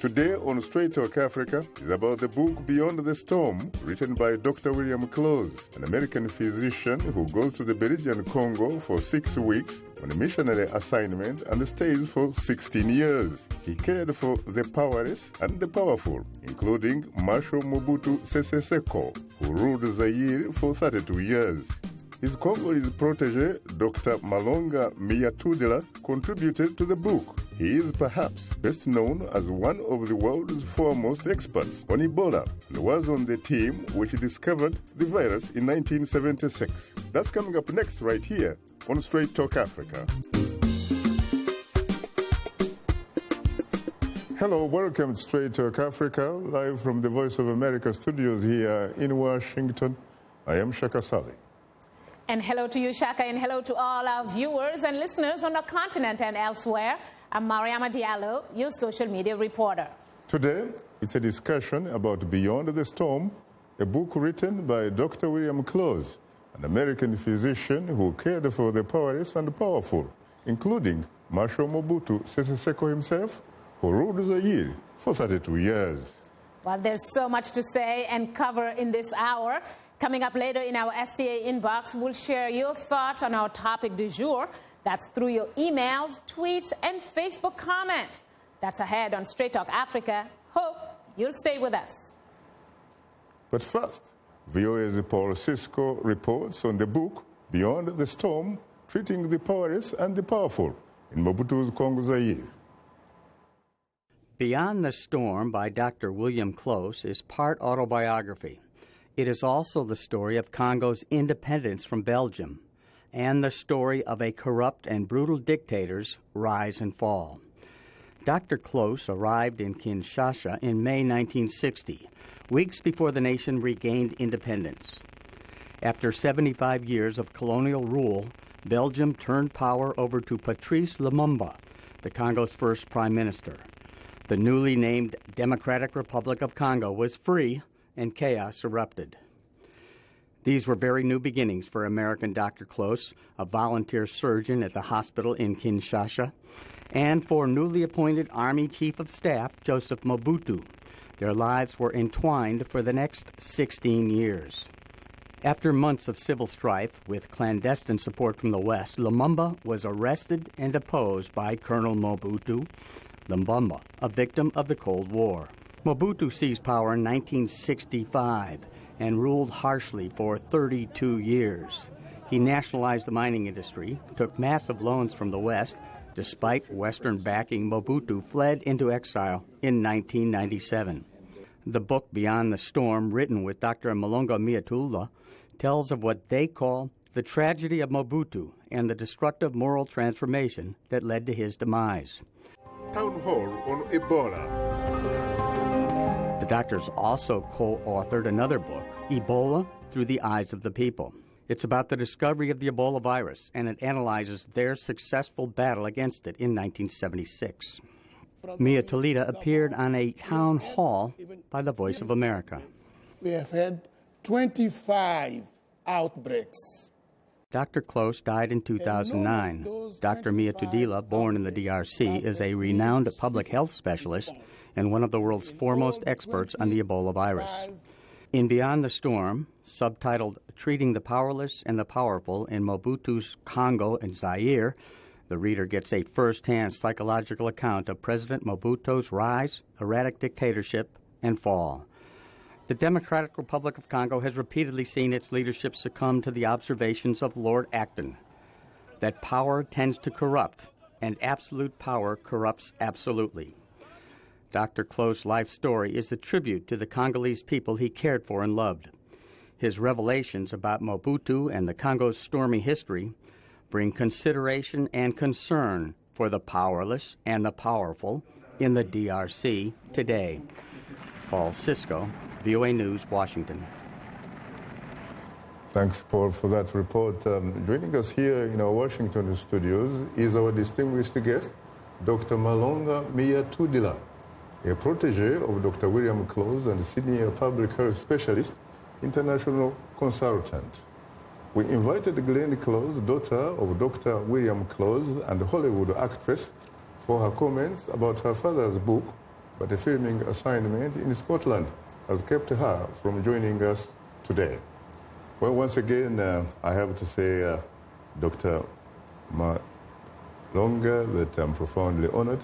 Today on Straight Talk Africa is about the book Beyond the Storm, written by Dr. William Close, an American physician who goes to the Belgian Congo for 6 weeks on a missionary assignment and stays for 16 years. He cared for the powerless and the powerful, including Marshal Mobutu Sese Seko, who ruled Zaire for 32 years. His Congolese protege, Dr. Malonga Miyatudila, contributed to the book. He is perhaps best known as one of the world's foremost experts on Ebola and was on the team which discovered the virus in 1976. That's coming up next right here on Straight Talk Africa. Hello, welcome to Straight Talk Africa, live from the Voice of America studios here in Washington. I am Shaka Ssali. And hello to you, Shaka, and hello to all our viewers and listeners on the continent and elsewhere. I'm Mariama Diallo, your social media reporter. Today, it's a discussion about Beyond the Storm, a book written by Dr. William Close, an American physician who cared for the powerless and powerful, including Marshal Mobutu Sese Seko himself, who ruled Zaire for 32 years. Well, there's so much to say and cover in this hour. Coming up later in our STA inbox, we'll share your thoughts on our topic du jour. That's through your emails, tweets, and Facebook comments. That's ahead on Straight Talk Africa. Hope you'll stay with us. But first, VOA's Paul Cisco reports on the book Beyond the Storm, treating the powerless and the powerful in Mobutu's Congo Zaire. Beyond the Storm by Dr. William Close is part autobiography. It is also the story of Congo's independence from Belgium and the story of a corrupt and brutal dictator's rise and fall. Dr. Close arrived in Kinshasa in May 1960, weeks before the nation regained independence. After 75 years of colonial rule, Belgium turned power over to Patrice Lumumba, the Congo's first prime minister. The newly named Democratic Republic of Congo was free, and chaos erupted. These were very new beginnings for American Dr. Close, a volunteer surgeon at the hospital in Kinshasa, and for newly appointed Army Chief of Staff Joseph Mobutu. Their lives were entwined for the next 16 years. After months of civil strife with clandestine support from the West, Lumumba was arrested and deposed by Colonel Mobutu Lumumba, a victim of the Cold War. Mobutu seized power in 1965 and ruled harshly for 32 years. He nationalized the mining industry, took massive loans from the West. Despite Western backing, Mobutu fled into exile in 1997. The book Beyond the Storm, written with Dr. Malonga Miyatudila, tells of what they call the tragedy of Mobutu and the destructive moral transformation that led to his demise. Town Hall on Ebola. The doctors also co-authored another book, Ebola Through the Eyes of the People. It's about the discovery of the Ebola virus, and it analyzes their successful battle against it in 1976. Miyatudila appeared on a town hall by the Voice of America. We have had 25 outbreaks. Dr. Close died in 2009. Dr. Miyatudila, born in the DRC, is a renowned public health specialist and one of the world's foremost experts on the Ebola virus. In Beyond the Storm, subtitled Treating the Powerless and the Powerful in Mobutu's Congo and Zaire, the reader gets a first-hand psychological account of President Mobutu's rise, erratic dictatorship, and fall. The Democratic Republic of Congo has repeatedly seen its leadership succumb to the observations of Lord Acton, that power tends to corrupt, and absolute power corrupts absolutely. Dr. Close's life story is a tribute to the Congolese people he cared for and loved. His revelations about Mobutu and the Congo's stormy history bring consideration and concern for the powerless and the powerful in the DRC today. Paul Cisco, VOA News, Washington. Thanks, Paul, for that report. Joining us here in our Washington studios is our distinguished guest, Dr. Malonga Miyatudila, a protege of Dr. William Close and senior public health specialist, international consultant. We invited Glenn Close, daughter of Dr. William Close and Hollywood actress, for her comments about her father's book, but a filming assignment in Scotland has kept her from joining us today. Well, once again, I have to say, Dr. Malonga, that I'm profoundly honored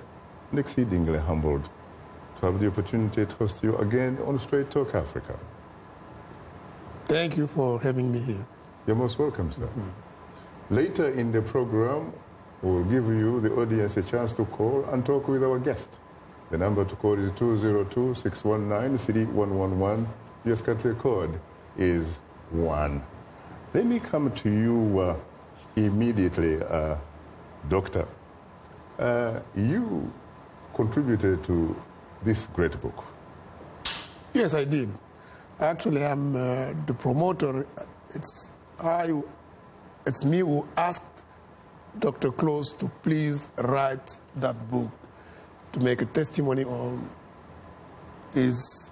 and exceedingly humbled to have the opportunity to host you again on Straight Talk Africa. Thank you for having me here. You're most welcome, sir. Later in the program, we'll give you, the audience, a chance to call and talk with our guest. The number to call is 202-619-3111. US country code is 1. Let me come to you immediately, Doctor. You contributed to this great book. Yes, I did. Actually, I'm the promoter. It's me who asked Dr. Close to please write that book to make a testimony on his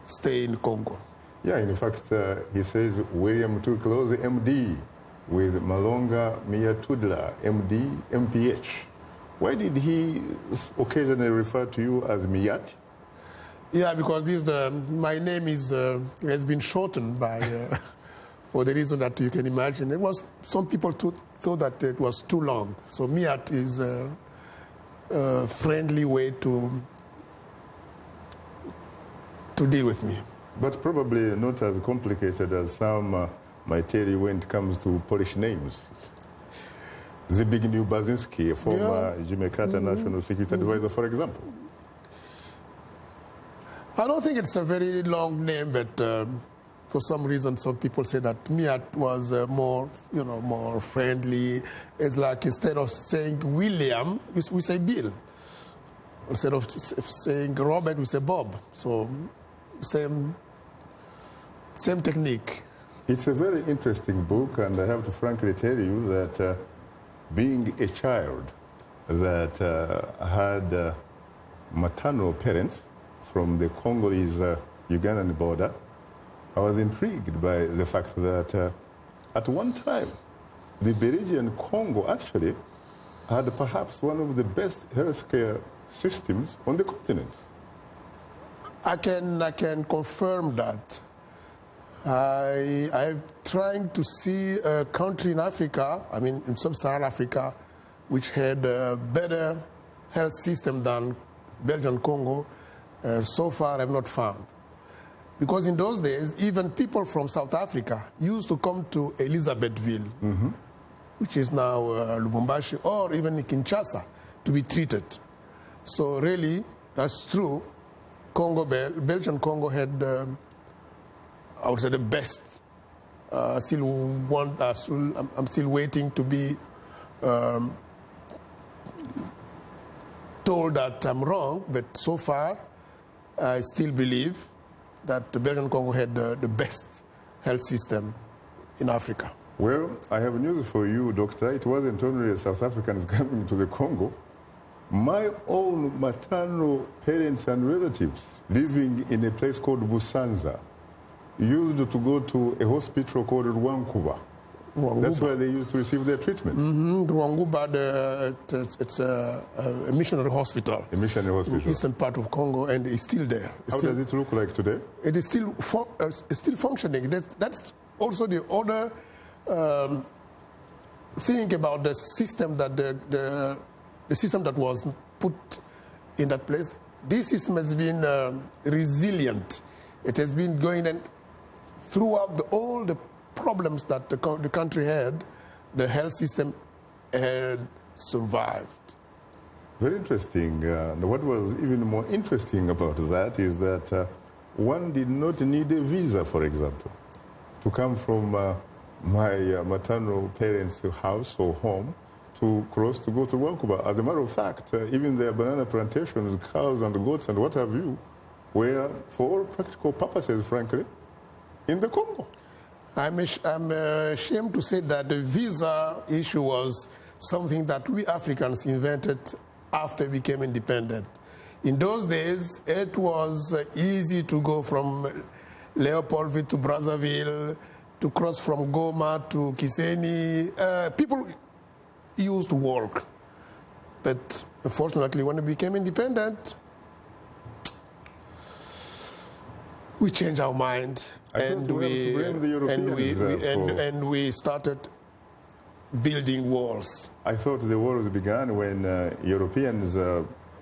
stay in Congo. Yeah, in fact, he says William T. Close, MD, with Malonga Miyatudla, MD, MPH. Why did he occasionally refer to you as Miyat? Yeah, because my name has been shortened by, for the reason that you can imagine. Some people thought that it was too long. So Miyat is a friendly way to deal with me. But probably not as complicated as some might tell you when it comes to Polish names. Zbigniew Brzezinski, a former Jimmy Carter National Security Advisor, for example. I don't think it's a very long name, but for some reason, some people say that Miyat was more friendly. It's like instead of saying William, we say Bill. Instead of saying Robert, we say Bob. So same technique. It's a very interesting book, and I have to frankly tell you that being a child that had maternal parents from the Congolese-Ugandan border, I was intrigued by the fact that at one time, the Belgian Congo actually had perhaps one of the best healthcare systems on the continent. I can confirm that. I'm trying to see a country in Africa, in sub-Saharan Africa, which had a better health system than Belgian Congo. So far, I've not found. Because in those days, even people from South Africa used to come to Elizabethville, which is now Lubumbashi, or even in Kinshasa, to be treated. So really, that's true. Belgian Congo had, I would say, the best. I'm still waiting to be told that I'm wrong, but so far, I still believe that the Belgian Congo had the best health system in Africa. Well, I have news for you, Doctor. It wasn't only South Africans coming to the Congo. My own maternal parents and relatives living in a place called Busanza used to go to a hospital called Rwankuba. That's where they used to receive their treatment. Rwankuba, it's a missionary hospital. A missionary hospital. In the eastern part of Congo, and it's still there. How does it look like today? It is still functioning. That's also the other thing about the system that the system that was put in that place. This system has been resilient. It has been going and throughout all the problems that the country had, the health system had survived. Very interesting. What was even more interesting about that is that one did not need a visa, for example, to come from my maternal parents' house or home to cross to go to Rwankuba. As a matter of fact, even their banana plantations, cows and goats and what have you, were, for all practical purposes, frankly, in the Congo. I'm ashamed to say that the visa issue was something that we Africans invented after we became independent. In those days, it was easy to go from Leopoldville to Brazzaville, to cross from Goma to Kiseni. People used to walk. But unfortunately, when we became independent, we changed our mind, and we started building walls. I thought the wars began when Europeans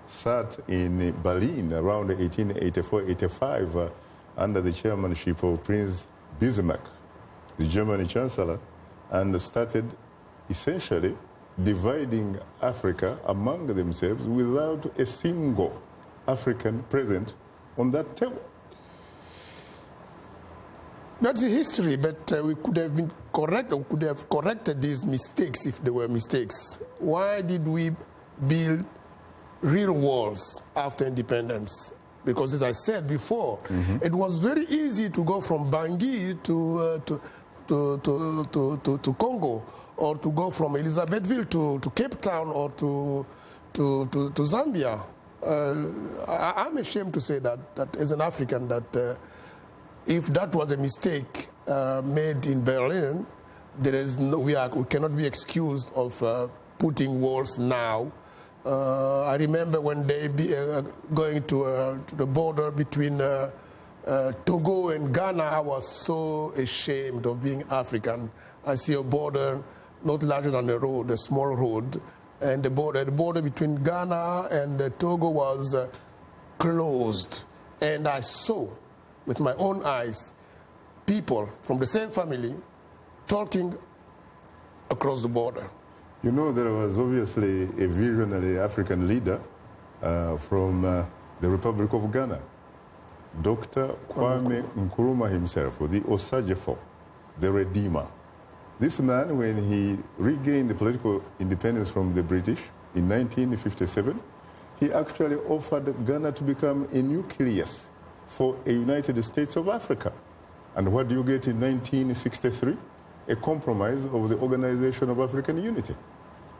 sat in Berlin around 1884-85 under the chairmanship of Prince Bismarck, the German chancellor, and started essentially dividing Africa among themselves without a single African present on that table. That's the history, but we could have been correct, or could have corrected these mistakes if they were mistakes. Why did we build real walls after independence? Because, as I said before, it was very easy to go from Bangui to Congo, or to go from Elizabethville to Cape Town, or to Zambia. I'm ashamed to say that as an African, that if that was a mistake made in Berlin, we cannot be excused of putting walls now. I remember one day going to the border between Togo and Ghana. I was so ashamed of being African. I see a border not larger than a road, a small road, and the border between Ghana and Togo was closed. And I saw with my own eyes people from the same family talking across the border. You know, there was obviously a visionary African leader from the Republic of Ghana, Dr. Kwame Nkrumah himself, the Osajefo, the Redeemer. This man, when he regained the political independence from the British in 1957, he actually offered Ghana to become a nucleus for a United States of Africa. And what do you get in 1963? A compromise of the Organization of African Unity.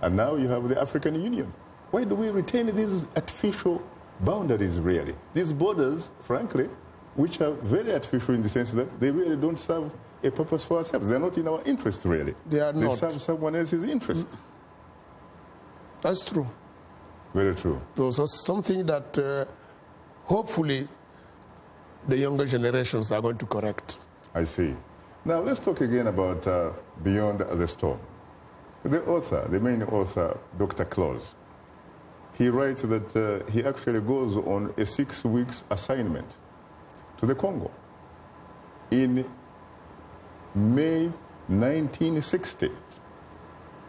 And now you have the African Union. Why do we retain these artificial boundaries, really? These borders, frankly, which are very artificial in the sense that they really don't serve a purpose for ourselves. They're not in our interest, really. They are not. They serve someone else's interest. That's true. Very true. Those are something that hopefully the younger generations are going to correct. I see. Now let's talk again about Beyond the Storm. The author, the main author, Dr. Close, he writes that he actually goes on a 6 weeks assignment to the Congo in May 1960,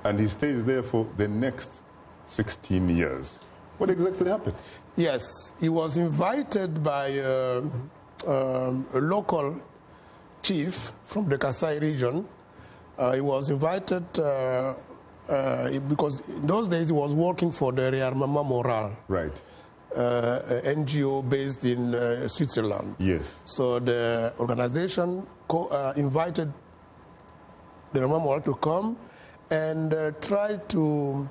and he stays there for the next 16 years. What exactly happened? Yes, he was invited by a local chief from the Kasai region. He was invited because in those days he was working for the Rearmement Moral. Right. NGO based in Switzerland. Yes. So the organization invited the Rearmement Moral to come and try to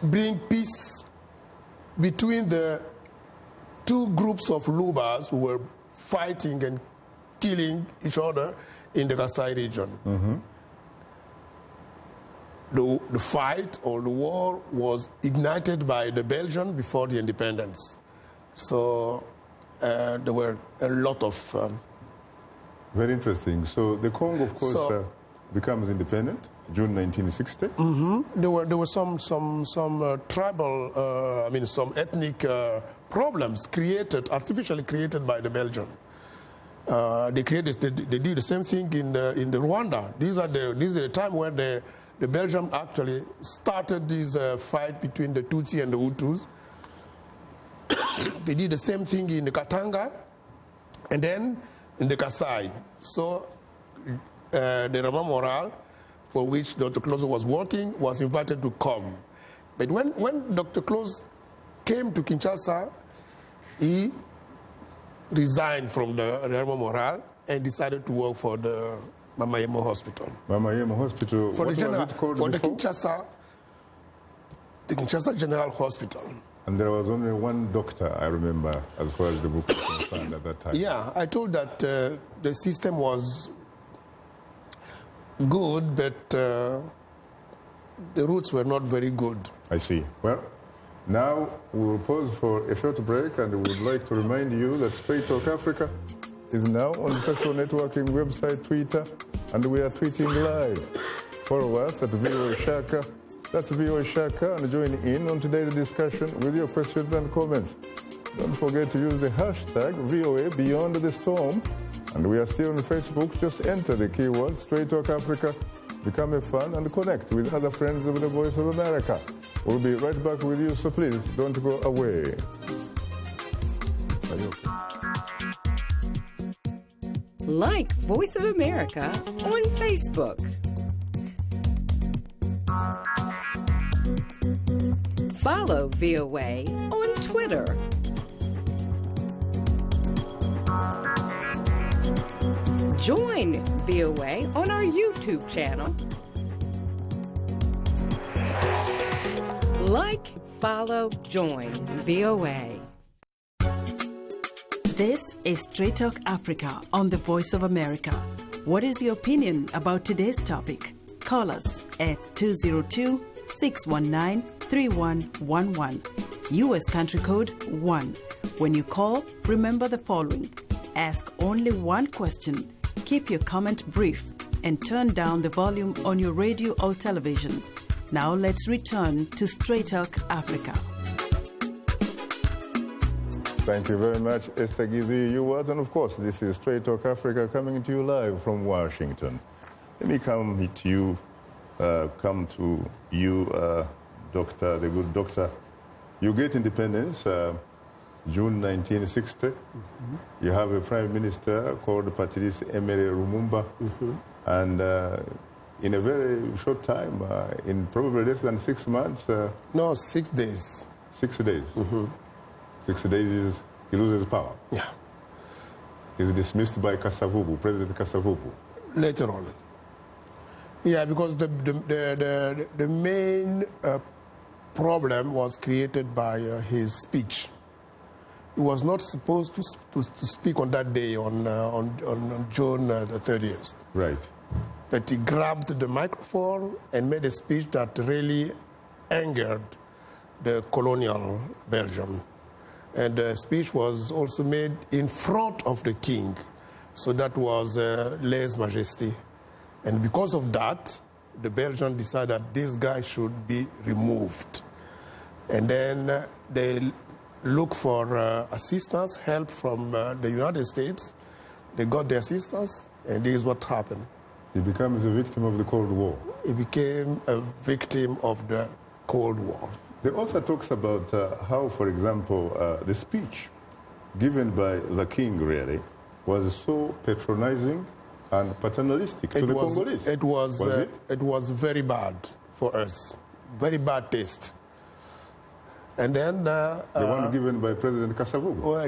bring peace between the two groups of Lubas who were fighting and killing each other in the Kasai region. The fight or the war was ignited by the Belgians before the independence. So there were a lot of... Very interesting. So the Congo, of course, becomes independent, June 1960. There were some tribal, some ethnic problems artificially created by the Belgians. They did the same thing in the Rwanda. This is the time where the Belgians actually started this fight between the Tutsi and the Hutus. They did the same thing in the Katanga, and then in the Kasai. So the Rearmement Moral, for which Dr. Close was working, was invited to come. But when Dr. Close came to Kinshasa, he resigned from the Rearmement Moral and decided to work for the Mama Yemo Hospital. Mama Yemo Hospital. For what the general, was it called for before? the Kinshasa General Hospital. And there was only one doctor, I remember, as far as the book was concerned at that time. Yeah, I told that the system was good, but the roots were not very good. I see. Well, Now we will pause for a short break, and we would like to remind you that Straight Talk Africa is now on the social networking website Twitter, and we are tweeting live. Follow us at VOA Shaka. That's VOA Shaka, and join in on today's discussion with your questions and comments. Don't forget to use the hashtag VOA Beyond the Storm. And we are still on Facebook. Just enter the keyword Straight Talk Africa, become a fan, and connect with other friends of the Voice of America. We'll be right back with you, so please don't go away. Like Voice of America on Facebook. Follow VOA on Twitter. Join VOA on our YouTube channel. Like, follow, join VOA. This is Straight Talk Africa on the Voice of America. What is your opinion about today's topic? Call us at 202-619-3111. U.S. country code 1. When you call, remember the following. Ask only one question. Keep your comment brief and turn down the volume on your radio or television. Now let's return to Straight Talk Africa. Thank you very much, Esther Gizi Yuwat. And of course, this is Straight Talk Africa coming to you live from Washington. Let me come to you, Doctor, the good doctor. You get independence June 1960. Mm-hmm. You have a prime minister called Patrice Emery Lumumba. Mm-hmm. And in a very short time, in probably less than 6 months. No, 6 days. 6 days. Mm-hmm. 6 days he loses power. Yeah. He's dismissed by Kasavubu, President Kasavubu. Later on. Yeah, because the main problem was created by his speech. He was not supposed to speak on that day, on June the 30th. Right. But he grabbed the microphone and made a speech that really angered the colonial Belgium. And the speech was also made in front of the king. So that was lèse-majesté. And because of that, the Belgians decided that this guy should be removed. And then they look for assistance, help from the United States. They got the assistance, and this is what happened. He becomes a victim of the Cold War. He became a victim of the Cold War. The author talks about how, for example, the speech given by the king really was so patronizing and paternalistic to the Congolese. It was very bad for us, very bad taste. And then the one given by President Kasavubu. Well,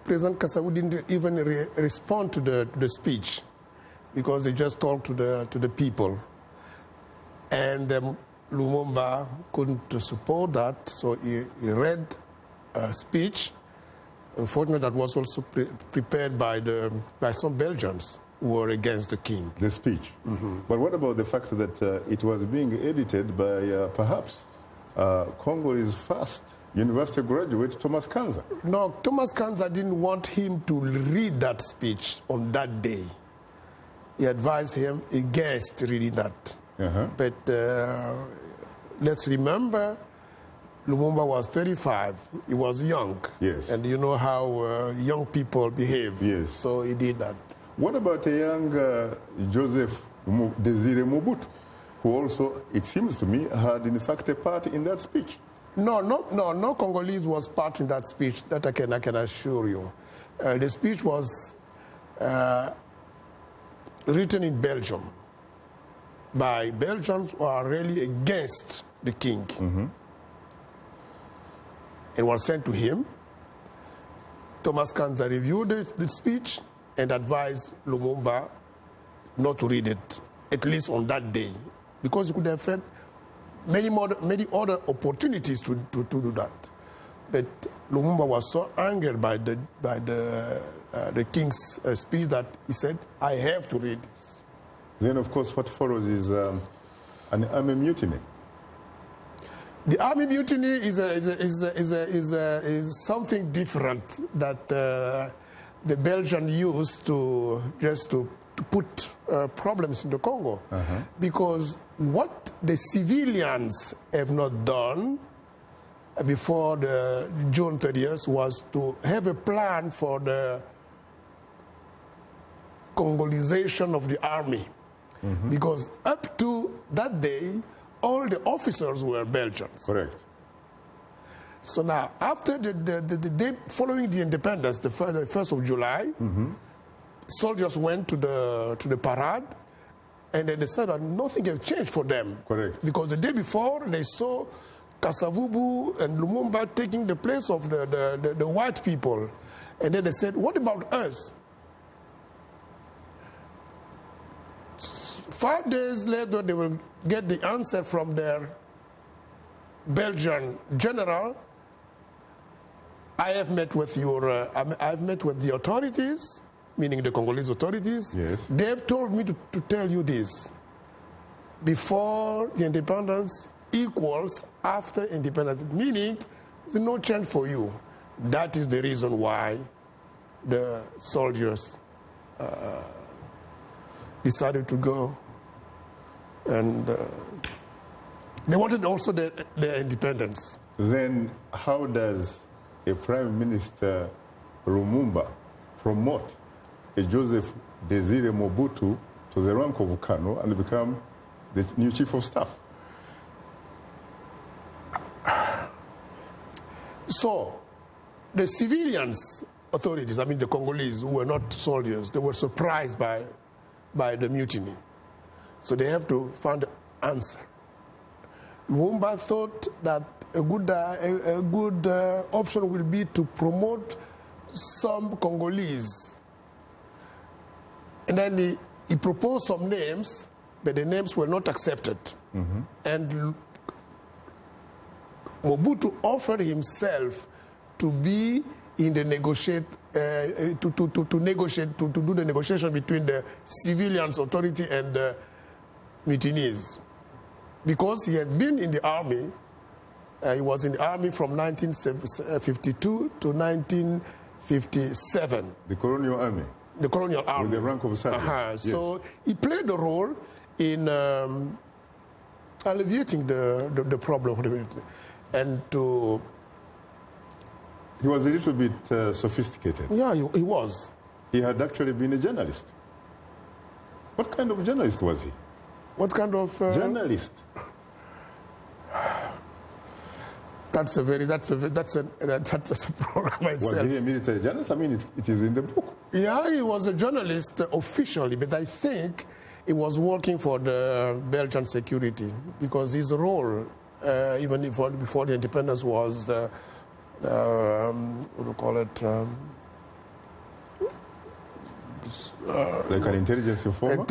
President Kasavubu didn't even respond to the speech because they just talked to the people, and Lumumba couldn't support that, so he read a speech. Unfortunately, that was also prepared by some Belgians who were against the king. The speech. Mm-hmm. But what about the fact that it was being edited by perhaps Congolese first university graduate, Thomas Kanza? No, Thomas Kanza didn't want him to read that speech on that day. He advised him against reading that. Uh-huh. But let's remember, Lumumba was 35. He was young. Yes. And you know how young people behave. Yes. So he did that. What about a young Joseph Désiré Mobutu, who also, it seems to me, had in fact a part in that speech? No Congolese was part in that speech, that I can assure you. The speech was written in Belgium by Belgians who are really against the king. Mm-hmm. It was sent to him. Thomas Kanza reviewed the speech and advised Lumumba not to read it, at least on that day, because he could have had many other opportunities to do that. But Lumumba was so angered by the king's speech that he said, "I have to read this." Then, of course, what follows is an army mutiny. The army mutiny is something different that the Belgians used to put problems in the Congo, because what the civilians have not done before the June 30th was to have a plan for the Congolization of the army, because up to that day, all the officers were Belgians. Correct. So now, after the day following the independence, the 1st of July, soldiers went to the parade, and then they said that nothing has changed for them. Correct. Because the day before, they saw Kasavubu and Lumumba taking the place of the white people. And then they said, what about us? 5 days later, they will get the answer from their Belgian general. I have met with I've met with the authorities, meaning the Congolese authorities. Yes. They've told me to tell you this. Before the independence equals after independence, meaning there's no change for you. That is the reason why the soldiers decided to go. And they wanted also their independence. Then how does a Prime Minister Lumumba promote a Joseph Desire Mobutu to the rank of Colonel and become the new Chief of Staff? So the civilians authorities, I mean the Congolese, who were not soldiers, they were surprised by the mutiny. So they have to find an answer. Lumumba thought that a good option will be to promote some Congolese. And then he proposed some names, but the names were not accepted. And Mobutu offered himself to be in the to do the negotiation between the civilians authority and the mutineers, because he had been in the army. He was in the army from 1952 to 1957. The colonial army. The colonial army. With the rank of sergeant. Yes. So he played a role in alleviating the problem of the military, and to. He was a little bit sophisticated. Yeah, he was. He had actually been a journalist. What kind of journalist was he? What kind of journalist? That's a program itself. Was he a military journalist? I mean, it is in the book. Yeah, he was a journalist officially, but I think he was working for the Belgian security, because his role, even before the independence, was what do you call it? Like an intelligence informer?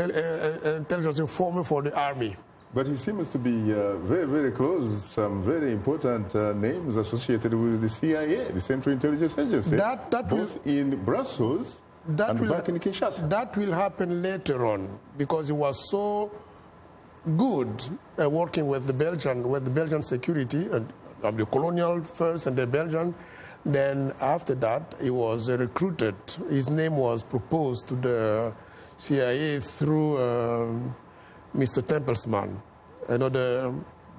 Intelligence informer for the army. But he seems to be very, very close, some very important names associated with the CIA, the Central Intelligence Agency, both in Brussels and back in Kinshasa. That will happen later on, because he was so good working with the Belgian security, the colonial first and the Belgian. Then after that, he was recruited. His name was proposed to the CIA through Mr. Templesman, another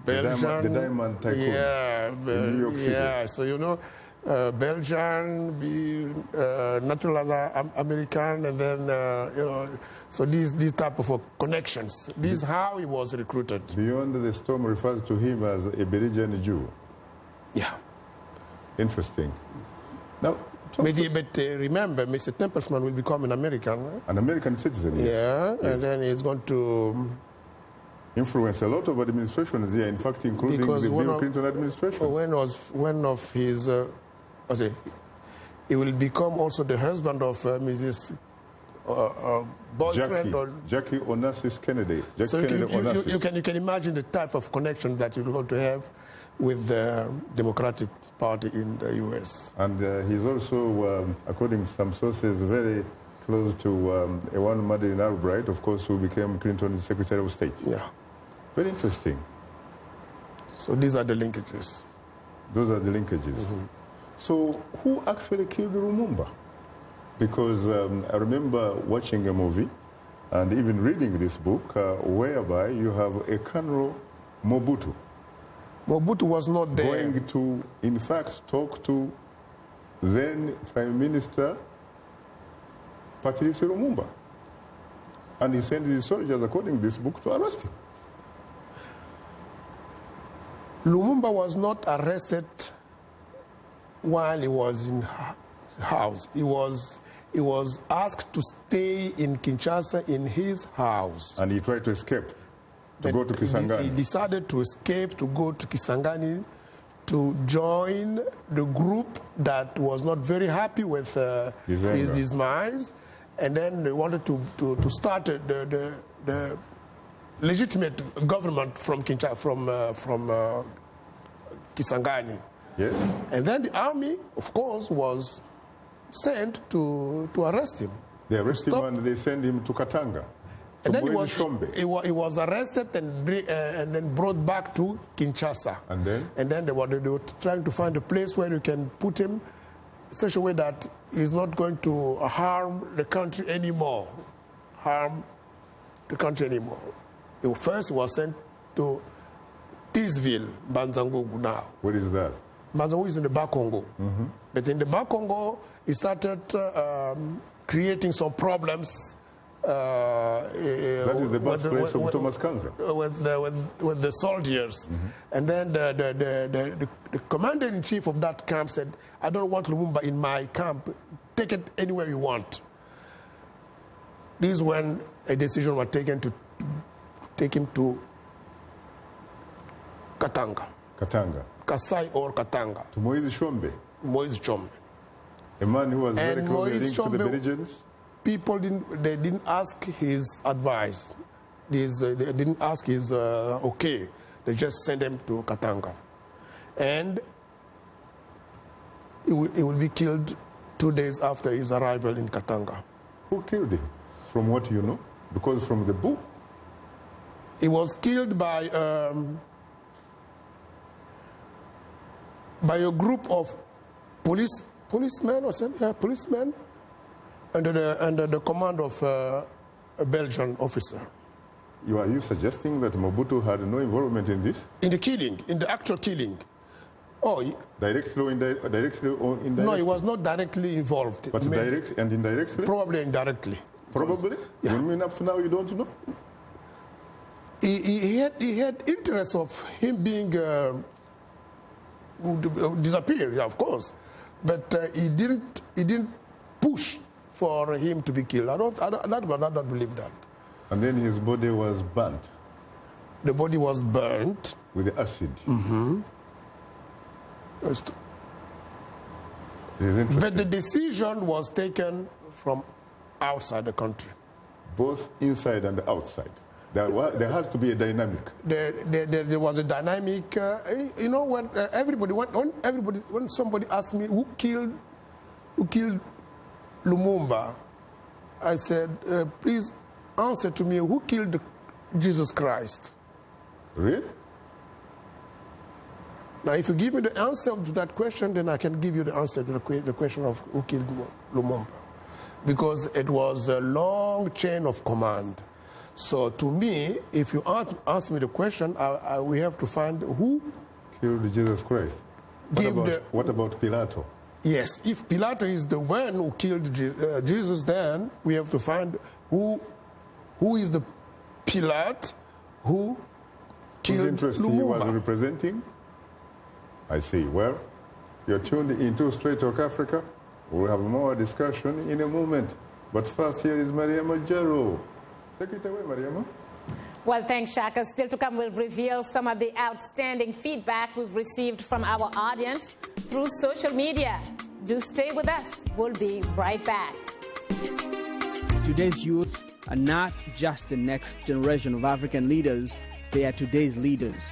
Belgian. The diamond tycoon in New York City. Yeah, so you know, Belgian, naturalized American, and then so these type of connections. This is how he was recruited. Beyond the Storm refers to him as a Belgian Jew. Yeah. Interesting. Now, remember, Mr. Templesman will become an American. Right? An American citizen, yes. Yeah, yes. And then he's going to influence a lot of administrations here, in fact, including the Bill Clinton administration. One of his, he will become also the husband of Mrs. Boyfriend Jackie Onassis Kennedy. You can imagine the type of connection that you're going to have with the Democratic Party in the U.S. And he's also, according to some sources, very close to a one Madeleine Albright, of course, who became Clinton's Secretary of State. Yeah. Very interesting. So these are the linkages. Those are the linkages. So who actually killed Lumumba? Because I remember watching a movie and even reading this book whereby you have a Colonel Mobutu. Mobutu was not there. Going to, in fact, talk to then Prime Minister Patrice Lumumba. And he sent his soldiers, according to this book, to arrest him. Lumumba was not arrested while he was in his house. He was asked to stay in Kinshasa in his house. And he tried to escape, to go to Kisangani. He decided to escape, to go to Kisangani, to join the group that was not very happy with his demise. And then they wanted to start the legitimate government from Kisangani. Yes. And then the army, of course, was sent to arrest him. They arrest him and they send him to Katanga. And then he was arrested and then brought back to Kinshasa. And then they were trying to find a place where you can put him in such a way that he's not going to harm the country anymore. First, he was sent to Tisville, Banzangugu now. What is that? Banzangugu is in the Bas-Congo. But in the Bas-Congo, he started creating some problems. That is the birthplace of Thomas Kanza. With the soldiers. And then the commander-in-chief of that camp said, I don't want Lumumba in my camp. Take it anywhere you want. This is when a decision was taken to take him to Katanga. Kasai or Katanga. To Moise Chombe. A man who was very closely linked to the Belgians. People didn't ask his advice. They didn't ask his okay. They just sent him to Katanga. And he will be killed 2 days after his arrival in Katanga. Who killed him? From what you know? Because from the book. He was killed by a group of policemen under the command of a Belgian officer. Are you suggesting that Mobutu had no involvement in this? In the killing, in the actual killing. Directly or indirectly? No, he was not directly involved. But direct and indirectly? Probably indirectly. Probably? Yeah. You mean up to now you don't know? He had interest of him being disappeared, of course, but he didn't push for him to be killed. I don't believe that. And then his body was burnt. The body was burnt with acid. It is interesting. But the decision was taken from outside the country. Both inside and outside. There has to be a dynamic. There was a dynamic. When somebody asked me who killed Lumumba, I said, please answer to me who killed Jesus Christ. Really? Now, if you give me the answer to that question, then I can give you the answer to the question of who killed Lumumba, because it was a long chain of command. So to me, if you ask me the question, we have to find who killed Jesus Christ. What about Pilato? Yes, if Pilato is the one who killed Jesus, then we have to find who is the Pilate who killed Lumumba. He was representing. I see. Well, you're tuned into Straight Talk Africa. We'll have more discussion in a moment. But first, here is Mariama Jaro. Take it away, Mariama. Well, thanks, Shaka. Still to come, we'll reveal some of the outstanding feedback we've received from our audience through social media. Do stay with us. We'll be right back. Today's youth are not just the next generation of African leaders, they are today's leaders.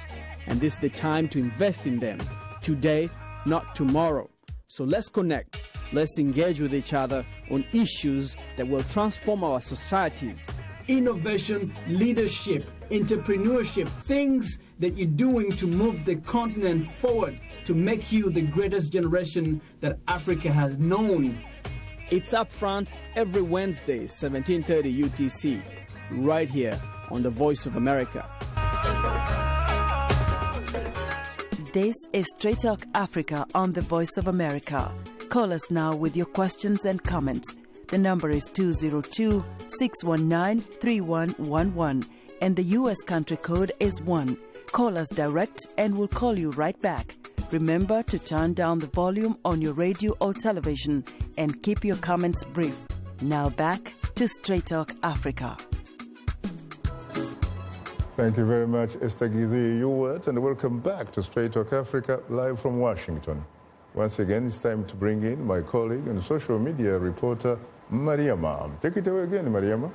And this is the time to invest in them. Today, not tomorrow. So let's connect. Let's engage with each other on issues that will transform our societies. innovation, leadership, entrepreneurship, things that you're doing to move the continent forward, to make you the greatest generation that Africa has known. It's Up Front every Wednesday, 17:30 UTC, right here on the Voice of America. This is Straight Talk Africa on the Voice of America. Call us now with your questions and comments. The number is 202-619-3111 and the U.S. country code is 1. Call us direct and we'll call you right back. Remember to turn down the volume on your radio or television and keep your comments brief. Now back to Straight Talk Africa. Thank you very much, Esther Gizzi, your words, and welcome back to Straight Talk Africa, live from Washington. Once again, it's time to bring in my colleague and social media reporter, Mariama. Take it away again, Mariama.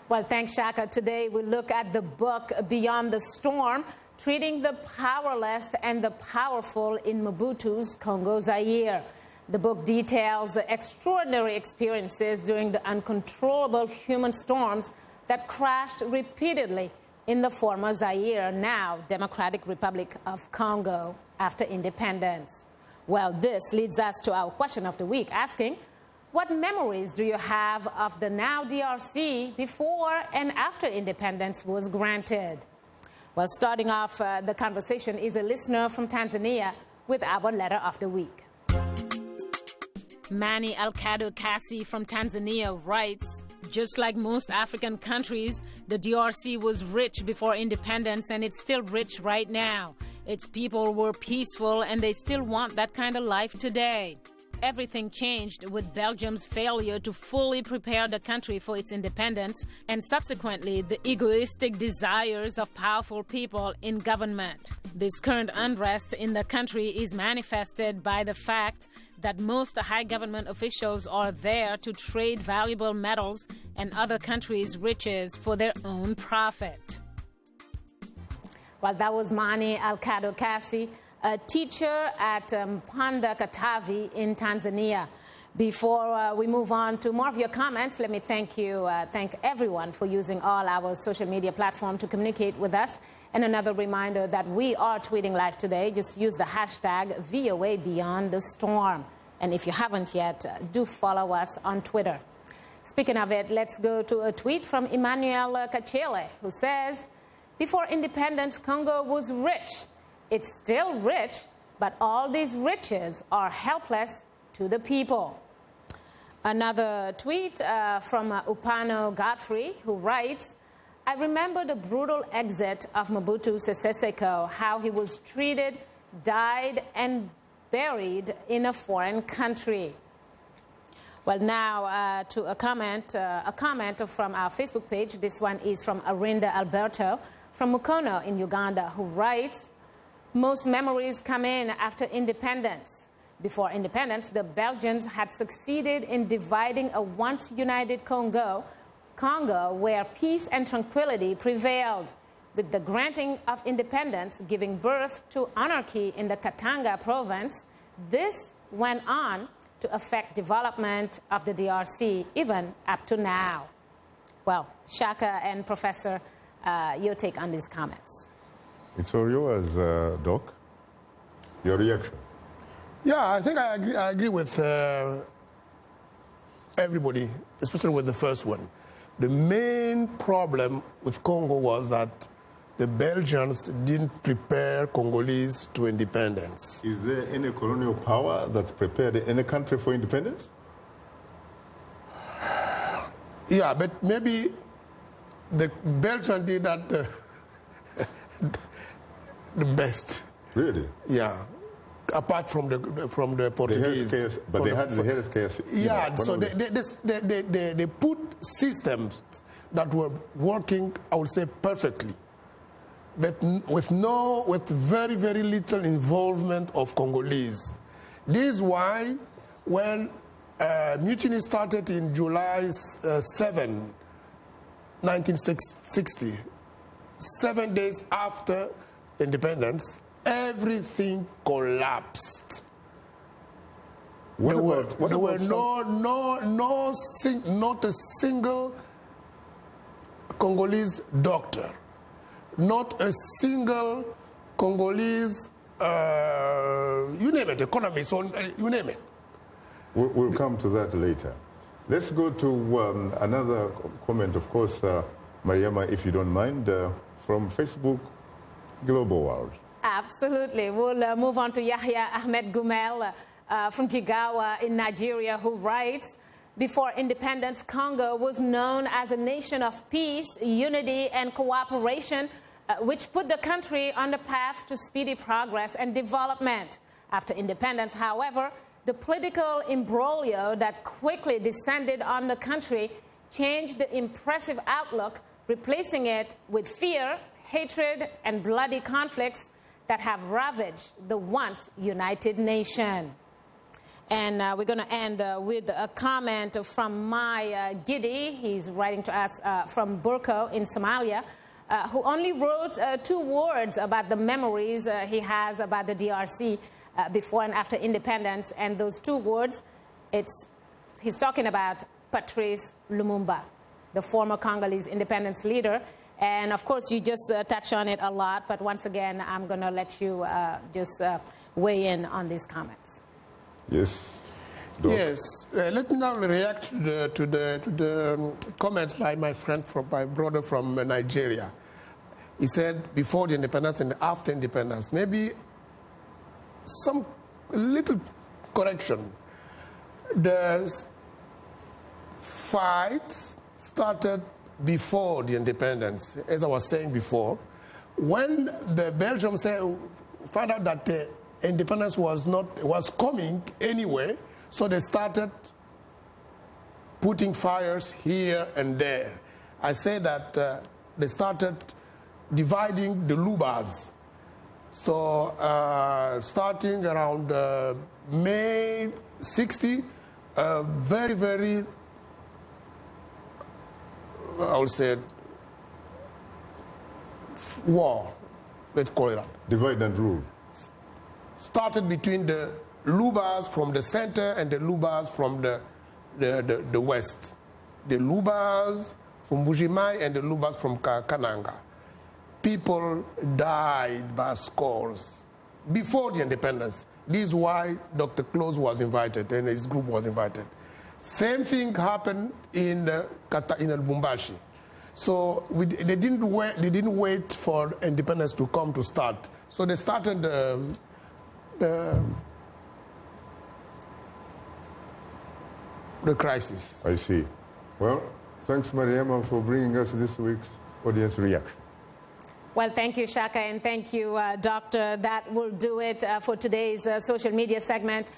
Well, thanks, Shaka. Today we look at the book Beyond the Storm, treating the powerless and the powerful in Mobutu's Congo Zaire. The book details the extraordinary experiences during the uncontrollable human storms that crashed repeatedly in the former Zaire, now Democratic Republic of Congo, after independence. Well, this leads us to our question of the week, asking, what memories do you have of the now DRC before and after independence was granted? Well, starting off the conversation is a listener from Tanzania with our letter of the week. Mani Alcado Cassi from Tanzania writes, just like most African countries, the DRC was rich before independence and it's still rich right now. Its people were peaceful and they still want that kind of life today. Everything changed with Belgium's failure to fully prepare the country for its independence and subsequently the egoistic desires of powerful people in government. This current unrest in the country is manifested by the fact that most high government officials are there to trade valuable metals and other countries' riches for their own profit. Well, that was Mani Alcado Cassi, a teacher at Mpanda Katavi in Tanzania. Before we move on to more of your comments, let me thank everyone for using all our social media platforms to communicate with us. And another reminder that we are tweeting live today. Just use the hashtag VOA Beyond the Storm. And if you haven't yet, do follow us on Twitter. Speaking of it, let's go to a tweet from Emmanuel Kachele, who says, before independence, Congo was rich. It's still rich, but all these riches are helpless to the people. Another tweet from Upano Godfrey, who writes, I remember the brutal exit of Mobutu Sese Seko, how he was treated, died, and buried in a foreign country. Well, now to a comment from our Facebook page. This one is from Arinda Alberto from Mukono in Uganda, who writes, most memories come in after independence. Before independence, the Belgians had succeeded in dividing a once united Congo, where peace and tranquility prevailed, with the granting of independence giving birth to anarchy in the Katanga province. This went on to affect development of the DRC even up to now. Well, Shaka and Professor, your take on these comments. It's all yours, Doc. Your reaction? Yeah, I think I agree with everybody, especially with the first one. The main problem with Congo was that the Belgians didn't prepare Congolese to independence. Is there any colonial power that prepared any country for independence? Yeah, but maybe the Belgians did that the best. Really? Yeah. Apart from the Portuguese. They had the healthcare. Yeah, so they put systems that were working, I would say, perfectly, but with very, very little involvement of Congolese. This is why when mutiny started in July 7, 1960, 7 days after independence, everything collapsed. There were not a single Congolese doctor, not a single Congolese, you name it, economist, or you name it. We'll come to that later. Let's go to another comment, of course, Mariama, if you don't mind, from Facebook Global World. Absolutely. We'll move on to Yahya Ahmed Gumel from Jigawa in Nigeria, who writes, before independence, Congo was known as a nation of peace, unity, and cooperation, which put the country on the path to speedy progress and development. After independence, however, the political imbroglio that quickly descended on the country changed the impressive outlook, replacing it with fear, hatred, and bloody conflicts that have ravaged the once united nation. And we're going to end with a comment from my Gidi. He's writing to us from Burko in Somalia, who only wrote 2 words about the memories he has about the DRC before and after independence. And those 2 words, he's talking about Patrice Lumumba, the former Congolese independence leader. And of course, you just touched on it a lot, but once again, I'm going to let you just weigh in on these comments. Yes. Doc. Yes. Let me now react to the comments by my friend, my brother from Nigeria. He said before the independence and after independence. Maybe some little correction. The fights started before the independence, as I was saying before. When the Belgians found out that the independence was coming anyway, so they started putting fires here and there. I say that they started dividing the Lubas. So starting around May 60, very, very, I would say, war, let's call it that. Divide and rule. Started between the Lubas from the center and the Lubas from the west. The Lubas from Bujimai and the Lubas from Kananga. People died by scores before the independence. This is why Dr. Close was invited and his group was invited. Same thing happened in Lubumbashi. So they didn't wait for independence to come to start. So they started the crisis. I see. Well, thanks, Mariama, for bringing us this week's audience reaction. Well, thank you, Shaka, and thank you, Doctor. That will do it for today's social media segment.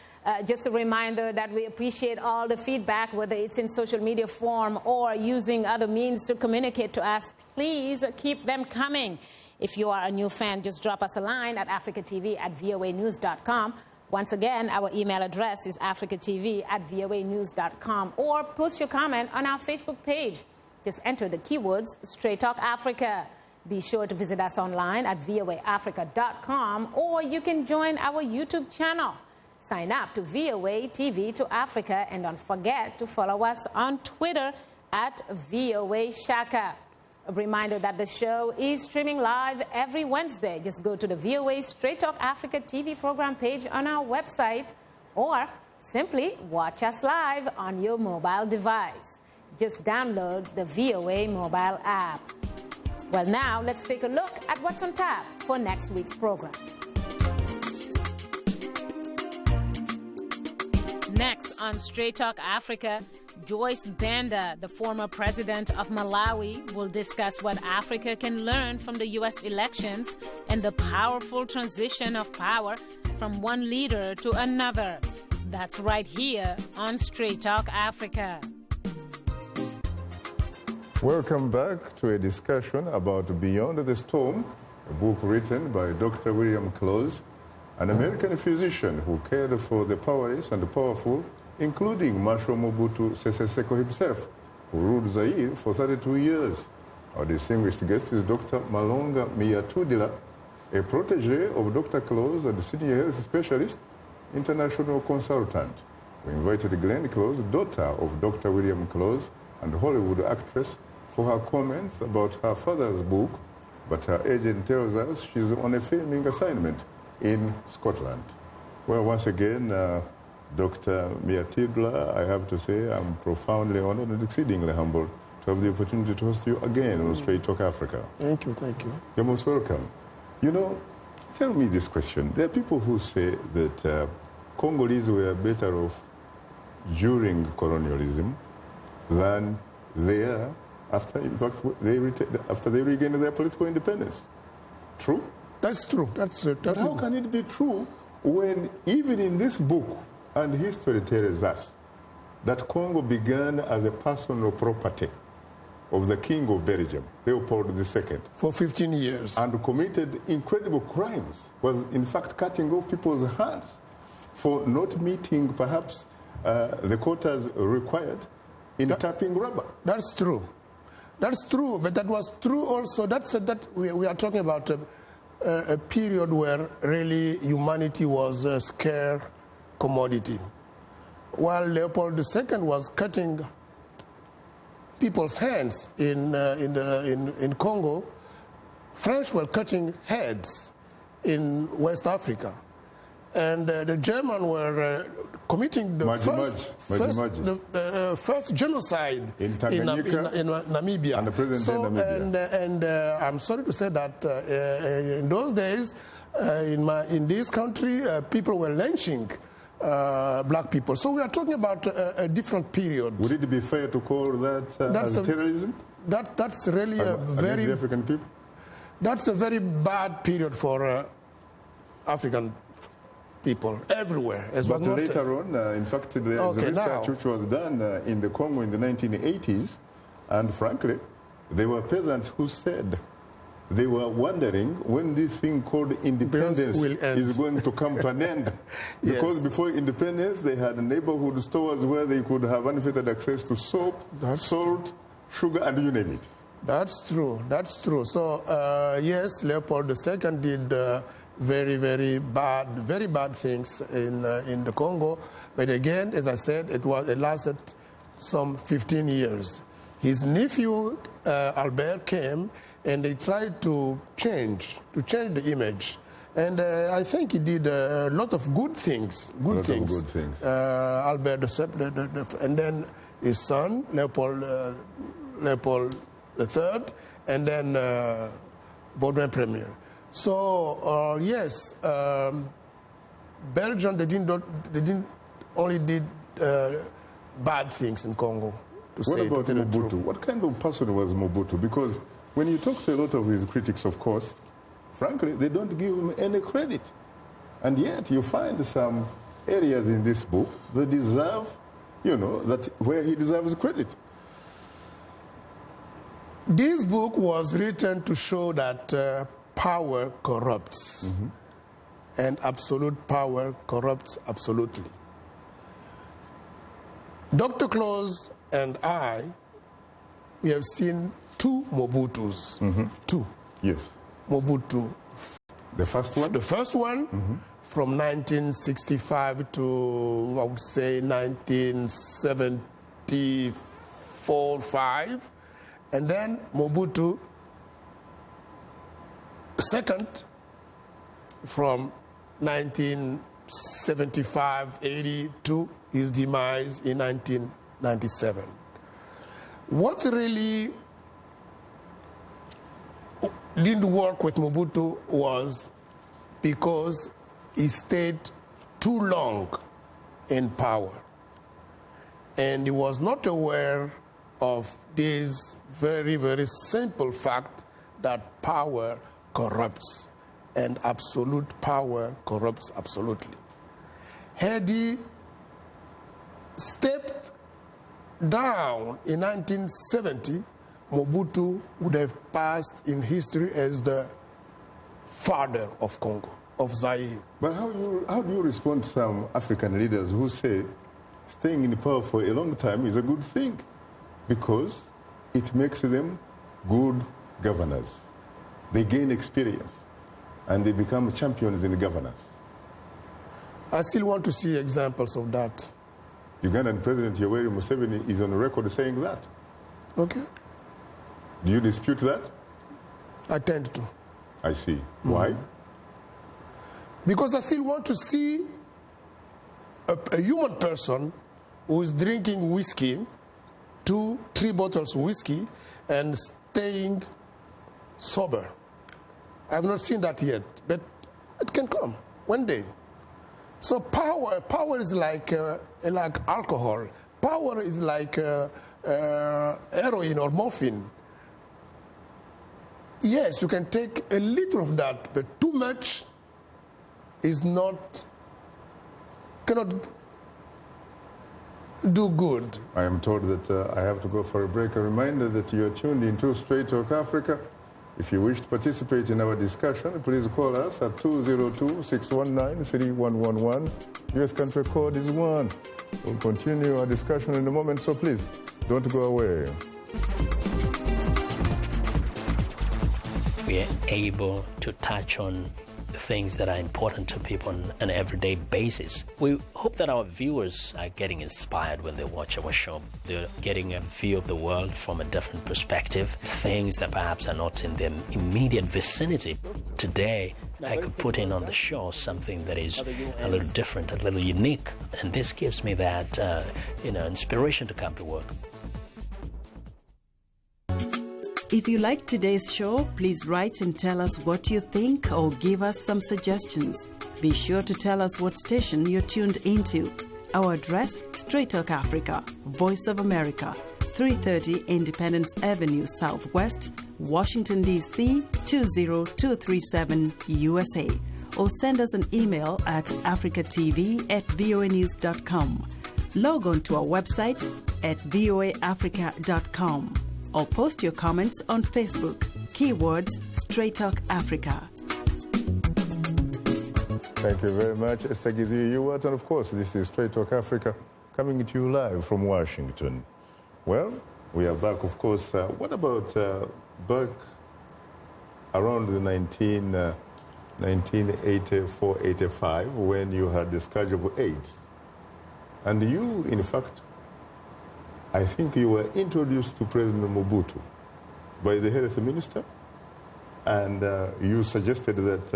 Just a reminder that we appreciate all the feedback, whether it's in social media form or using other means to communicate to us. Please keep them coming. If you are a new fan, just drop us a line at africatv@voanews.com. Once again, our email address is africatv@voanews.com, or post your comment on our Facebook page. Just enter the keywords Straight Talk Africa. Be sure to visit us online at voaafrica.com, or you can join our YouTube channel. Sign up to VOA TV to Africa, and don't forget to follow us on Twitter at VOA Shaka. A reminder that the show is streaming live every Wednesday. Just go to the VOA Straight Talk Africa TV program page on our website, or simply watch us live on your mobile device. Just download the VOA mobile app. Well, now let's take a look at what's on tap for next week's program. Next on Straight Talk Africa, Joyce Banda, the former president of Malawi, will discuss what Africa can learn from the U.S. elections and the powerful transition of power from one leader to another. That's right here on Straight Talk Africa. Welcome back to a discussion about Beyond the Storm, a book written by Dr. William Close, an American physician who cared for the powerless and the powerful, including Marshal Mobutu Sese Seko himself, who ruled Zaire for 32 years. Our distinguished guest is Dr. Malonga Miyatudila, a protege of Dr. Close and senior health specialist, international consultant. We invited Glenn Close, daughter of Dr. William Close, and Hollywood actress for her comments about her father's book, but her agent tells us she's on a filming assignment in Scotland. Well, once again, Dr. Mia Tidler, I have to say I'm profoundly honored and exceedingly humbled to have the opportunity to host you again on Straight Talk Africa. Thank you, thank you. You're most welcome. You know, tell me this question. There are people who say that Congolese were better off during colonialism than they are after, in fact, after they regained their political independence. True? That's true. But how can it be true when even in this book, and history tells us, that Congo began as a personal property of the King of Belgium, Leopold II. For 15 years. And committed incredible crimes, was in fact cutting off people's hands for not meeting perhaps the quotas required in tapping rubber. That's true. That's true, but that was true also. That we are talking about a period where really humanity was a scarce commodity. While Leopold II was cutting people's hands in Congo, French were cutting heads in West Africa. And the Germans were committing the first genocide in Namibia. And the president in Namibia. And I'm sorry to say that in those days, in this country, people were lynching black people. So we are talking about a different period. Would it be fair to call that as terrorism? That's really a very the African people. That's a very bad period for African people everywhere. But later on, in fact, there is research which was done in the Congo in the 1980s, and frankly, there were peasants who said they were wondering when this thing called independence is going to come to an end. Because before independence, they had neighborhood stores where they could have unfettered access to soap, salt, sugar, and you name it. That's true. That's true. So, yes, Leopold II did very bad things in the Congo. But again, as I said, it lasted some 15 years. His nephew, Albert, came and they tried to change the image. And I think he did a lot of good things. Albert, and then his son, Leopold III, and then Baudouin Premier. So yes, Belgium they didn't only did bad things in Congo. What about Mobutu? What kind of person was Mobutu? Because when you talk to a lot of his critics, of course, frankly, they don't give him any credit. And yet you find some areas in this book that deserve, where he deserves credit. This book was written to show that power corrupts, and absolute power corrupts absolutely. Dr. Close and I, we have seen two Mobutus. Two. Yes. Mobutu. The first one? The first one from 1965 to, I would say, 1974-5. And then Mobutu second from 1975-80 to his demise in 1997. What really didn't work with Mobutu was because he stayed too long in power. And he was not aware of this very simple fact that power corrupts, and absolute power corrupts absolutely. Had he stepped down in 1970, Mobutu would have passed in history as the father of Congo, of Zaire. But how do you respond to some African leaders who say staying in power for a long time is a good thing because it makes them good governors? They gain experience and they become champions in governance. I still want to see examples of that. Ugandan President Yoweri Museveni is on record saying that. Okay. Do you dispute that? I tend to. I see. Why? Because I still want to see a human person who is drinking whiskey, 2-3 bottles of whiskey, and staying sober. I have not seen that yet, but it can come one day. So power is like alcohol. Power is like heroin or morphine. Yes, you can take a little of that, but too much cannot do good. I am told that I have to go for a break. A reminder that you are tuned into Straight Talk Africa. If you wish to participate in our discussion, please call us at 202-619-3111. US country code is 1. We'll continue our discussion in a moment, so please don't go away. We are able to touch on things that are important to people on an everyday basis. We hope that our viewers are getting inspired when they watch our show. They're getting a view of the world from a different perspective, things that perhaps are not in their immediate vicinity. Today, I could put in on the show something that is a little different, a little unique, and this gives me that inspiration to come to work. If you like today's show, please write and tell us what you think or give us some suggestions. Be sure to tell us what station you're tuned into. Our address, Straight Talk Africa, Voice of America, 330 Independence Avenue Southwest, Washington, D.C. 20237 USA. Or send us an email at africatv@voanews.com. Log on to our website at voaafrica.com. Or post your comments on Facebook. Keywords Straight Talk Africa. Thank you very much, Esther Gidhi-Ewart. And of course, this is Straight Talk Africa coming to you live from Washington. Well, we are back, of course. What about back around the 1984-85 when you had the scourge of AIDS? And you, in fact, I think you were introduced to President Mobutu by the health minister, and you suggested that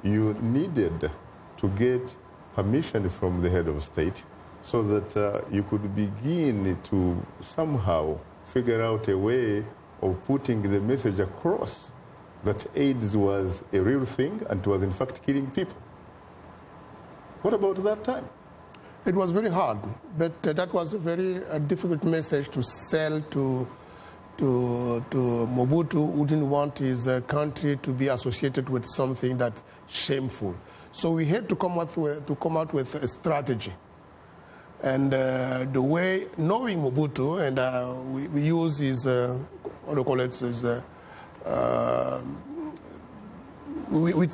you needed to get permission from the head of state so that you could begin to somehow figure out a way of putting the message across that AIDS was a real thing and was in fact killing people. What about that time? It was very hard, but that was a very difficult message to sell to Mobutu, who didn't want his country to be associated with something that's shameful. So we had to come out with a strategy. And the way, knowing Mobutu, and we use his, what do you call it, his, we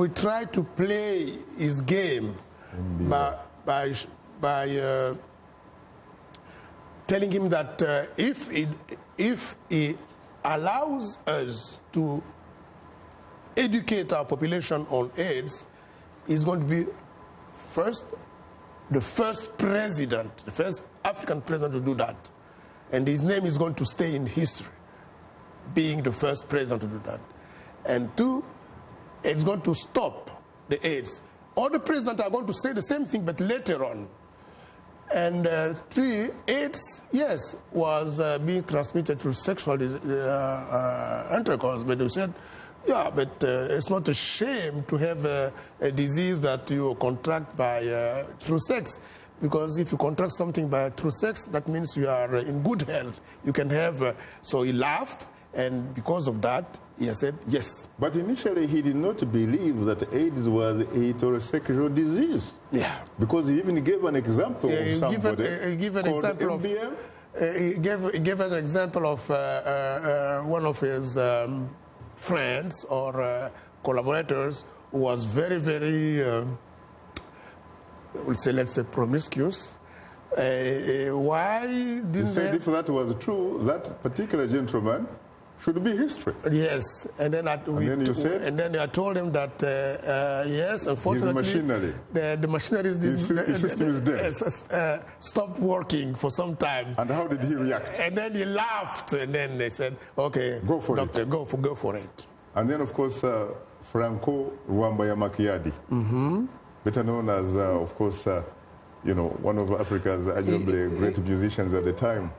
try to play his game by telling him that if he allows us to educate our population on AIDS, he's going to be the first president, the first African president to do that. And his name is going to stay in history, being the first president to do that. And 2, it's going to stop the AIDS. All the presidents are going to say the same thing, but later on. And 3, AIDS, yes, was being transmitted through sexual intercourse. But they said, yeah, but it's not a shame to have a disease that you contract by through sex. Because if you contract something through sex, that means you are in good health. You can have, so he laughed, and because of that, he said yes. But initially, he did not believe that AIDS was a heterosexual disease. Yeah. Because he even gave an example of somebody he gave an called example MBL. He gave an example of one of his friends or collaborators who was very, very, let's say, promiscuous. Why didn't he said if that was true, that particular gentleman should be history. Yes, and then I told him that yes, unfortunately, the machinery system is dead. Stopped working for some time. And how did he react? And then he laughed, and then they said, "Okay, go for doctor, it. Go for it." And then, of course, Franco Rwambaya Makiadi, better known as, of course, one of Africa's arguably great musicians at the time.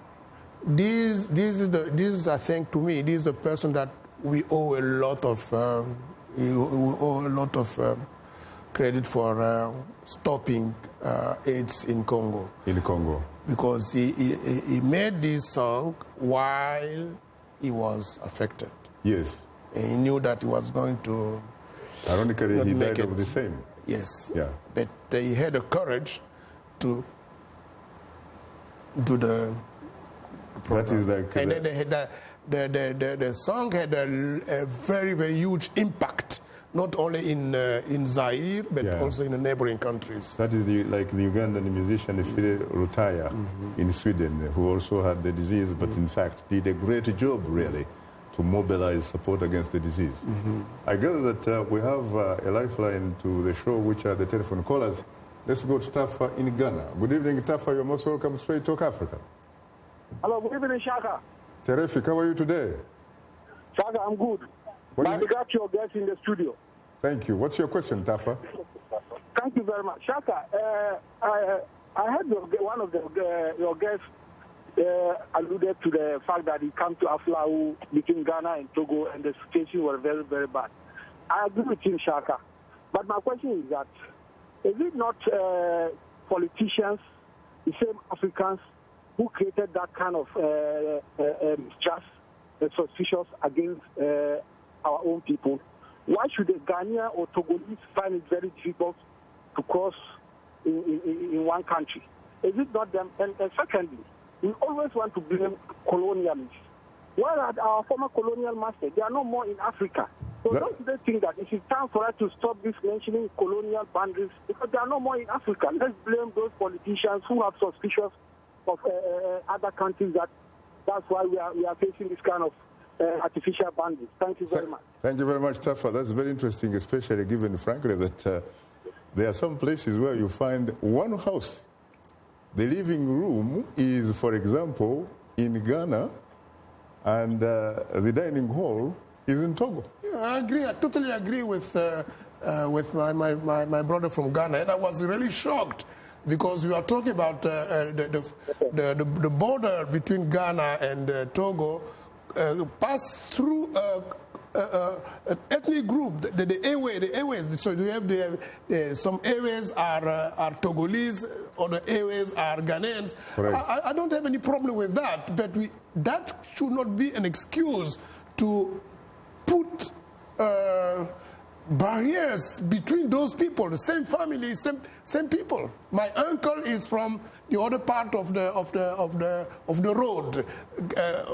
This is I think, to me, this is a person that we owe a lot of credit for stopping AIDS in Congo. In Congo, because he made this song while he was affected. Yes, and he knew that he was going to. Ironically, he died of the same. Yes. Yeah. But he had the courage to do the. That is like, and then they had the song had a very, very huge impact, not only in Zaire but also in the neighboring countries. That is like the Ugandan musician Fidel Rutaya in Sweden, who also had the disease, but in fact did a great job really to mobilize support against the disease. I gather that we have a lifeline to the show, which are the telephone callers. Let's go to Tafa in Ghana. Good evening, Tafa. You're most welcome to Straight Talk Africa. Hello, good evening, Shaka. Terrific. How are you today? Shaka, I'm good. I got your guest in the studio. Thank you. What's your question, Tafa? Thank you very much. Shaka, I heard one of your guests alluded to the fact that he came to Aflau between Ghana and Togo, and the situation was very, very bad. I agree with him, Shaka. But my question is that, is it not politicians, the same Africans, who created that kind of mistrust and suspicious against our own people? Why should a Ghanaian or Togolese find it very difficult to cross in one country? Is it not them? And secondly, we always want to blame colonialists. Where are our former colonial masters? They are no more in Africa. So don't they think that it is time for us to stop this mentioning colonial boundaries, because they are no more in Africa? Let's blame those politicians who have suspicions of other countries. That's why we are facing this kind of artificial boundaries. Thank you very much. Thank you very much, Tafa. That's very interesting, especially given, frankly, that there are some places where you find one house. The living room is, for example, in Ghana, and the dining hall is in Togo. Yeah, I agree. I totally agree with my brother from Ghana, and I was really shocked, because we are talking about the border between Ghana and Togo pass through an ethnic group, the Airways. So you have some Airways are Togolese, other Airways are Ghanaians. I don't have any problem with that, but that should not be an excuse to put barriers between those people, the same family, same people. My uncle is from the other part of the road.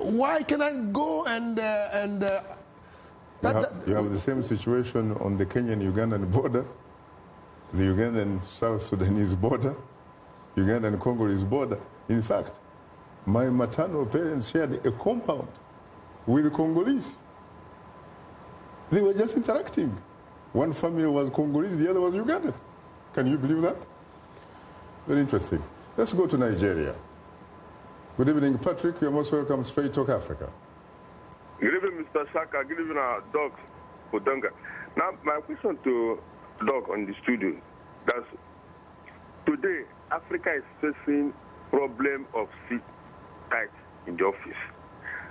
Why can I go and you have the same situation on the Kenyan-Ugandan border, the Ugandan-South Sudanese border, Ugandan-Congolese border. In fact, my maternal parents shared a compound with the Congolese. They were just interacting. One family was Congolese, the other was Ugandan. Can you believe that? Very interesting. Let's go to Nigeria. Good evening, Patrick. You're most welcome to Straight Talk Africa. Good evening, Mr. Shaka. Good evening, Doc Odonga. Now, my question to Doc on the studio, that's today, Africa is facing problem of seat tight in the office.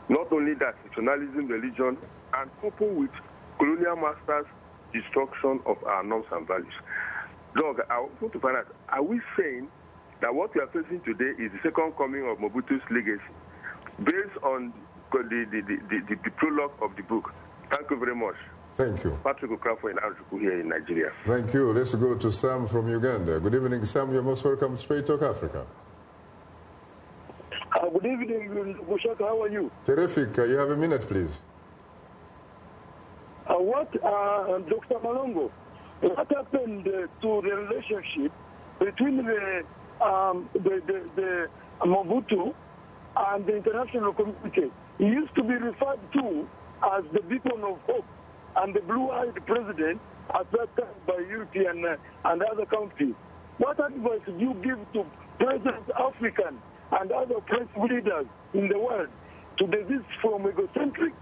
Not only that, nationalism, religion, and coupled with colonial masters' destruction of our norms and values. Doc, I want to find out, are we saying that what we are facing today is the second coming of Mobutu's legacy, based on the prologue of the book? Thank you very much. Thank you. Patrick Okrafo in Ajuku here in Nigeria. Thank you. Let's go to Sam from Uganda. Good evening, Sam. You're most welcome to Straight Talk Africa. Good evening, Shaka. How are you? Terrific. You have a minute, please. Dr. Malongo, what happened to the relationship between the Mobutu and the international community? He used to be referred to as the beacon of hope and the blue-eyed president at that time by European and other countries. What advice do you give to present African and other progressive leaders in the world to desist from egocentric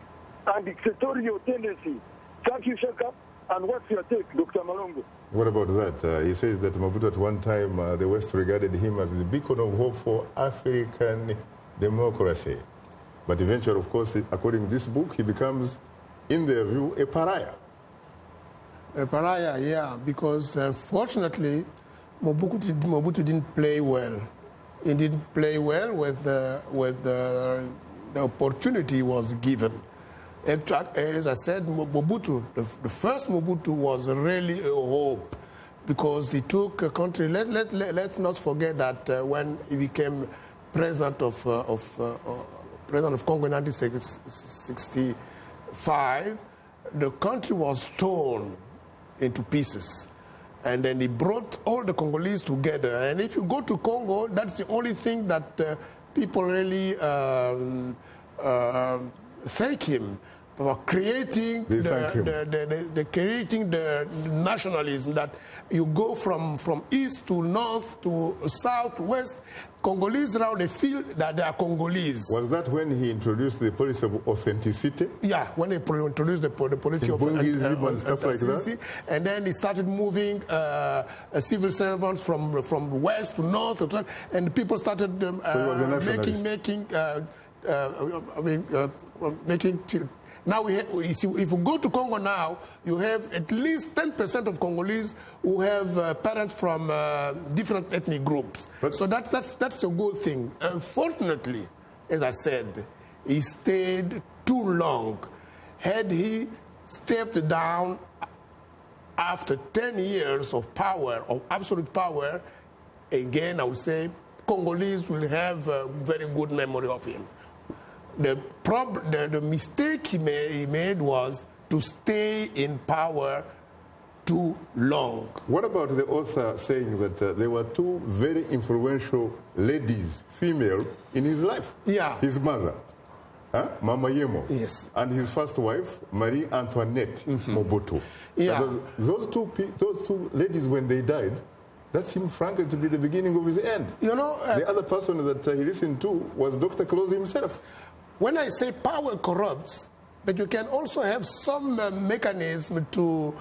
and dictatorial tendencies? Thank you, Shaka. And what's your take, Dr. Malongo? What about that? He says that Mobutu at one time, the West regarded him as the beacon of hope for African democracy. But eventually, of course, according to this book, he becomes, in their view, a pariah. A pariah, yeah, because fortunately, Mobutu didn't play well. He didn't play well with the opportunity was given. As I said, Mobutu, the first Mobutu was really a hope because he took a country. Let's not forget that when he became president of Congo in 1965, the country was torn into pieces. And then he brought all the Congolese together. And if you go to Congo, that's the only thing that people really thank him for creating creating the nationalism, that you go from east to north to south, west. Congolese now, they feel that they are Congolese. Was that when he introduced the policy of authenticity? Yeah, when he introduced the policy of authenticity and stuff like that. And then he started moving civil servants from west to north, and people started making. Now, if you go to Congo now, you have at least 10% of Congolese who have parents from different ethnic groups. So that's a good thing. Unfortunately, as I said, he stayed too long. Had he stepped down after 10 years of power, of absolute power, again, I would say, Congolese will have a very good memory of him. The mistake he made was to stay in power too long. What about the author saying that there were two very influential ladies, female, in his life? Yeah. His mother, Mama Yemo. Yes. And his first wife, Marie Antoinette Mobutu. Yeah. Those two ladies, when they died, that seemed frankly to be the beginning of his end. You know, the other person that he listened to was Dr. Close himself. When I say power corrupts, but you can also have some mechanism to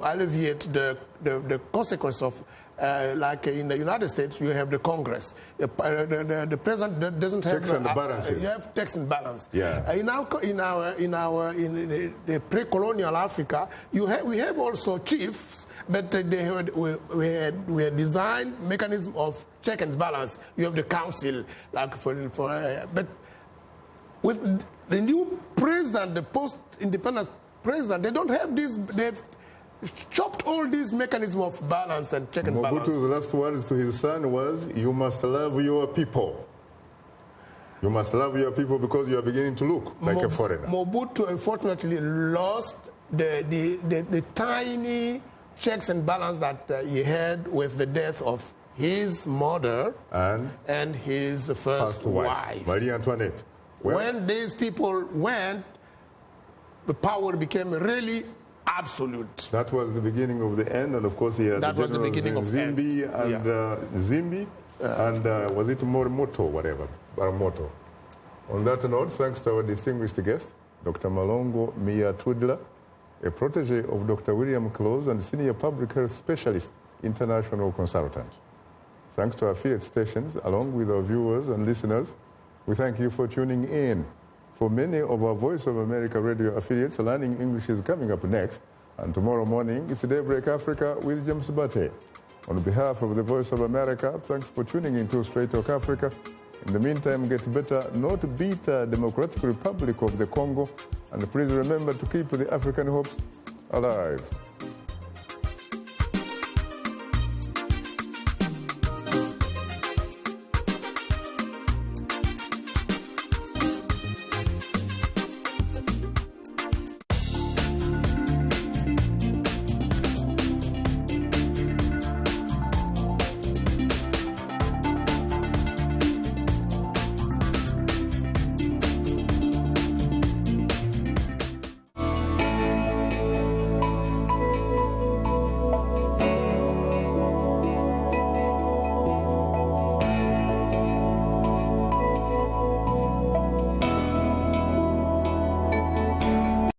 alleviate the consequence of, like in the United States, you have the Congress. The president doesn't have checks and balances. You have checks and balance. Yeah. In the pre-colonial Africa, we have also chiefs, but we had designed mechanism of check and balance. You have the council, like but with the new president, the post-independence president, they don't have this. They've chopped all these mechanisms of balance and check and balance. Mobutu's last words to his son was, "You must love your people. You must love your people because you are beginning to look like a foreigner." Mobutu, unfortunately, lost the tiny checks and balance that he had with the death of his mother and his first wife, Marie Antoinette. When these people went, the power became really absolute. That was the beginning of the end, and of course he had Zimbi and Zimbi, and was it Morimoto, whatever, Baramoto. On that note, thanks to our distinguished guest, Dr. Malongo Mia Twidler, a protege of Dr. William Close and senior public health specialist, international consultant. Thanks to our affiliate stations, along with our viewers and listeners, we thank you for tuning in. For many of our Voice of America radio affiliates, Learning English is coming up next. And tomorrow morning, it's Daybreak Africa with James Bate. On behalf of the Voice of America, thanks for tuning in to Straight Talk Africa. In the meantime, get better, not beat Democratic Republic of the Congo. And please remember to keep the African hopes alive.